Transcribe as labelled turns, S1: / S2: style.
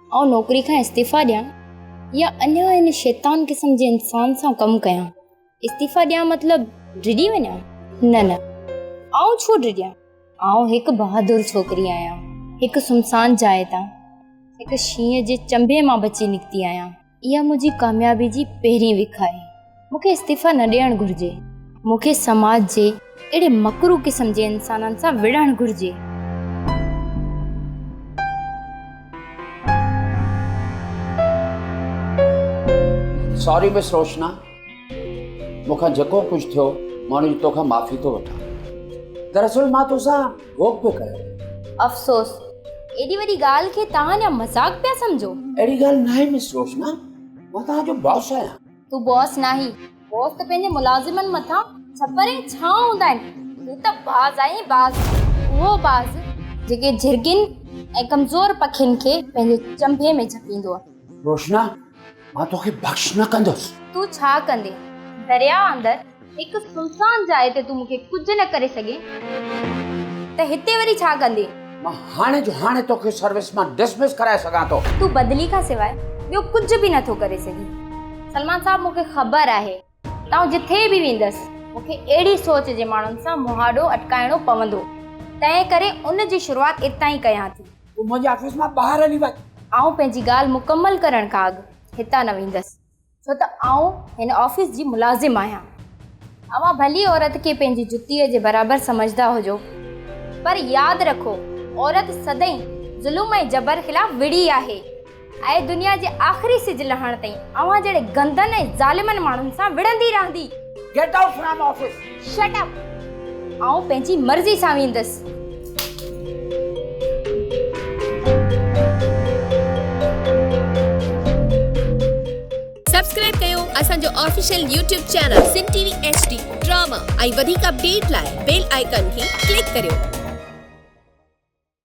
S1: ऐं नौकरी खां इस्तीफ़ा ॾियां या अञा इन शैतान क़िस्म जे इंसान सां कमु कयां। इस्तीफ़ा ॾियां मतिलबु डिॼी वञां? न, आउं छो डिॼां? आउं हिकु बहादुर छोकिरी आहियां, हिकु सुनसान जाइ तां, हिकु शींहं जे चंभे मां बची निकिती आहियां। इहा मुंहिंजी कामयाबी जी पहिरीं विख आहे। मूंखे इस्तीफ़ा न ॾियणु घुरिजे। मूंखे समाज जे अहिड़े मकरू क़िस्म जे इंसाननि सां विढ़णु घुरिजे।
S2: सॉरी मिस रोशना, मूंखां जेको कुझु थियो मां उनजी तोखां माफ़ी थो वठां। दरअसल मां तोसां रोक पियो कयो।
S1: अफ़सोस, एॾी वॾी ॻाल्हि खे तव्हां अञा मज़ाक पिया सम्झो।
S2: अहिड़ी ॻाल्हि न आहे मिस रोशना, मां तव्हांजो बॉस आहियां।
S1: तूं बॉस नाही, बॉस त पंहिंजे मुलाज़िमनि मथां छपर ऐं छांव हूंदा आहिनि। तूं त बाज़ आहीं, बाज़। उहो बाज़ जेके झिरकियुनि ऐं कमज़ोर पखियुनि खे पंहिंजे चंभे में झपींदो आहे।
S2: रोशना, मां तोखे बख़्श न कंदुसि।
S1: तूं छा कंदे? दरिया अंदरि हिकु सुनसान जाइ ते तूं मूंखे कुझु न करे सघे त हिते वरी छा कंदे?
S2: मां हाणे जो हाणे तोखे सर्विस मां डिसमिस कराए सघां थो।
S1: तूं बदिली खां सवाइ ॿियो कुझु बि नथो करे सघे। सलमान साहब, मूंखे ख़बर आहे तव्हां जिथे बि वेंदसि मूंखे अहिड़ी सोच जे माण्हुनि सां मुहाॾो अटकाइणो पवंदो। तंहिं करे उन जी शुरूआति इतां ई कयां थी।
S2: तूं मुंहिंजे ऑफिस मां ॿाहिरि हली वञ।
S1: आउं पंहिंजी ॻाल्हि मुकमल करण खां अॻु हितां न वेंदसि, छो त आउं हिन ऑफिस जी मुलाज़िम आहियां। अवां भली औरत खे पंहिंजी जुतीअ जे बराबरि समझदा हुजो, पर यादि रखो, औरत सदाईं ज़ुल्म ऐं जबर ख़िलाफ़ विड़ी आहे ऐं दुनिया जे आख़िरी सिज लहण ताईं अवां जहिड़े गंदनि ऐं ज़ालिमनि माण्हुनि सां विढ़ंदी रहंदी।
S2: Get out from office.
S1: Shirt up. आउं पंहिंजी मर्ज़ी सां वेंदसि।
S3: सब्सक्राइब कयो असांजो ऑफिशियल यूट्यूब चैनल सिन टीवी HD ड्रामा ऐं वधीक अपडेट लाइ बेल आइकन खे क्लिक करियो।